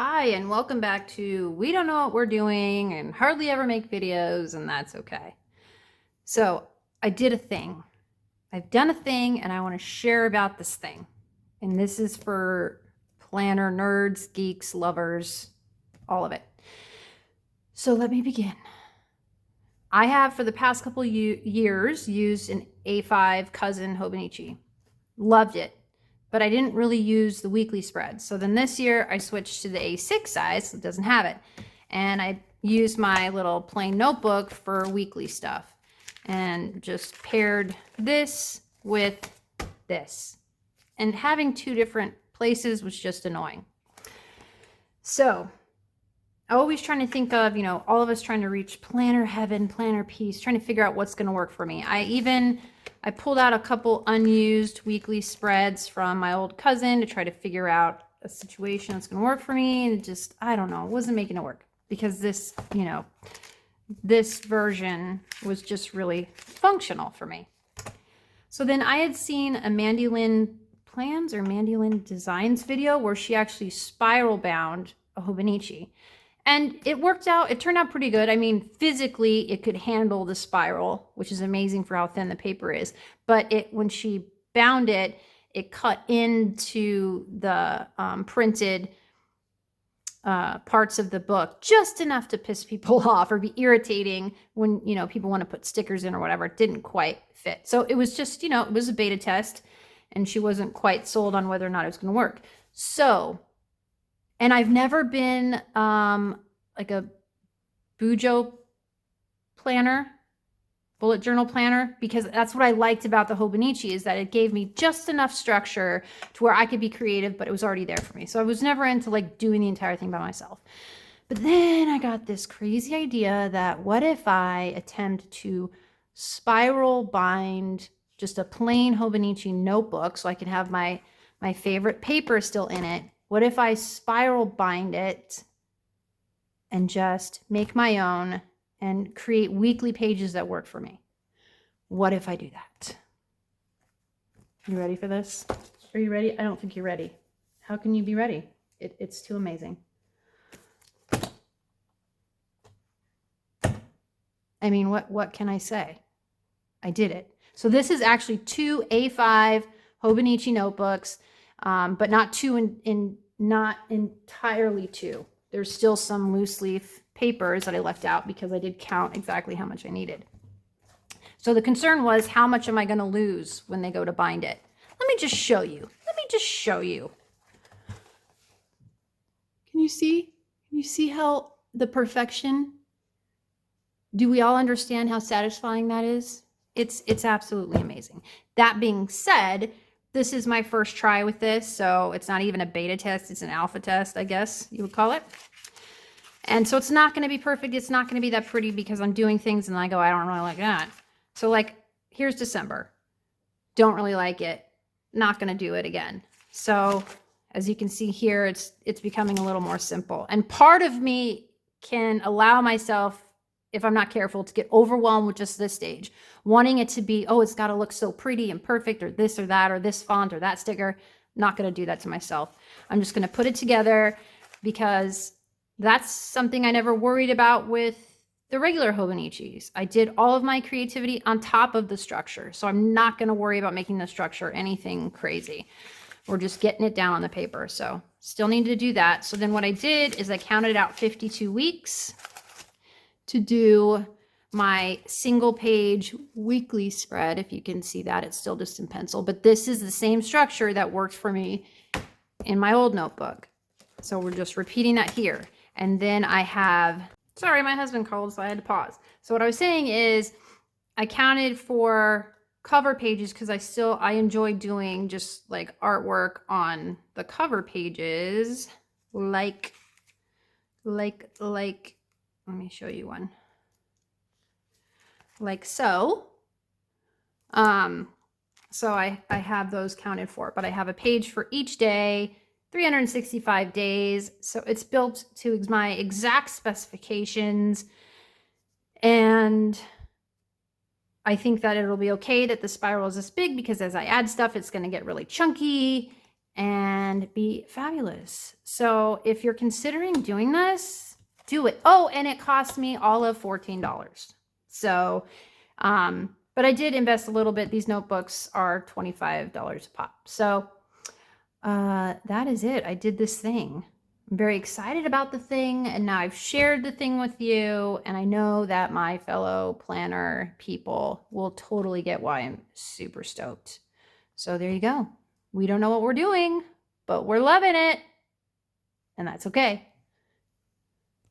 Hi, and welcome back to We Don't Know What We're Doing and Hardly Ever Make Videos, and that's okay. So I did a thing. I've done a thing, and I want to share about this thing. And this is for planner nerds, geeks, lovers, all of it. So let me begin. I have, for the past couple years, used an A5 cousin Hobonichi. Loved it. But I didn't really use the weekly spread. So then this year I switched to the A6 size, so it doesn't have it. And I used my little plain notebook for weekly stuff and just paired this with this. And having two different places was just annoying. So always trying to think of, all of us trying to reach planner heaven, planner peace, trying to figure out what's going to work for me. I pulled out a couple unused weekly spreads from my old cousin to try to figure out a situation that's going to work for me. And just, I don't know, it wasn't making it work because this, this version was just really functional for me. So then I had seen a Mandy Lynn Plans or Mandy Lynn Designs video where she actually spiral bound a Hobonichi. And it worked out, it turned out pretty good. I mean, physically, it could handle the spiral, which is amazing for how thin the paper is. But when she bound it, it cut into the printed parts of the book just enough to piss people off or be irritating when, people want to put stickers in or whatever. It didn't quite fit. So it was just, it was a beta test, and she wasn't quite sold on whether or not it was going to work. So... And I've never been like a Bujo planner, bullet journal planner, because that's what I liked about the Hobonichi, is that it gave me just enough structure to where I could be creative, but it was already there for me. So I was never into like doing the entire thing by myself. But then I got this crazy idea that what if I attempt to spiral bind just a plain Hobonichi notebook so I can have my favorite paper still in it. What if I spiral bind it and just make my own and create weekly pages that work for me? What if I do that? You ready for this? Are you ready? I don't think you're ready. How can you be ready? It's too amazing. I mean, what can I say? I did it. So this is actually two A5 Hobonichi notebooks, but not two not entirely two. There's still some loose leaf papers that I left out because I did count exactly how much I needed. So the concern was, how much am I going to lose when they go to bind it? Let me just show you. Can you see? Can you see how the perfection? Do we all understand how satisfying that is? It's absolutely amazing. That being said, this is my first try with this, so it's not even a beta test. It's an alpha test, I guess you would call it. And so it's not going to be perfect. It's not going to be that pretty because I'm doing things and I go, I don't really like that. So like, here's December. Don't really like it. Not going to do it again. So as you can see here, it's becoming a little more simple. And part of me can allow myself, if I'm not careful, to get overwhelmed with just this stage, wanting it to be, oh, it's got to look so pretty and perfect, or this or that, or this font or that sticker. I'm not going to do that to myself. I'm just going to put it together because that's something I never worried about with the regular Hobonichis. I did all of my creativity on top of the structure. So I'm not going to worry about making the structure anything crazy. We're just getting it down on the paper. So still need to do that. So then what I did is I counted out 52 weeks to do my single page weekly spread. If you can see that, it's still just in pencil, but this is the same structure that worked for me in my old notebook. So we're just repeating that here. And then I have, sorry, my husband called, so I had to pause. So what I was saying is I counted for cover pages because I enjoy doing just like artwork on the cover pages, like, let me show you one. Like so. So I have those counted for, but I have a page for each day, 365 days. So it's built to my exact specifications. And I think that it'll be okay that the spiral is this big because as I add stuff, it's going to get really chunky. and be fabulous. So if you're considering doing this, do it. Oh, and it cost me all of $14. So, but I did invest a little bit. These notebooks are $25 a pop. So that is it. I did this thing. I'm very excited about the thing, and now I've shared the thing with you, and I know that my fellow planner people will totally get why I'm super stoked. So there you go. We don't know what we're doing, but we're loving it, and that's okay.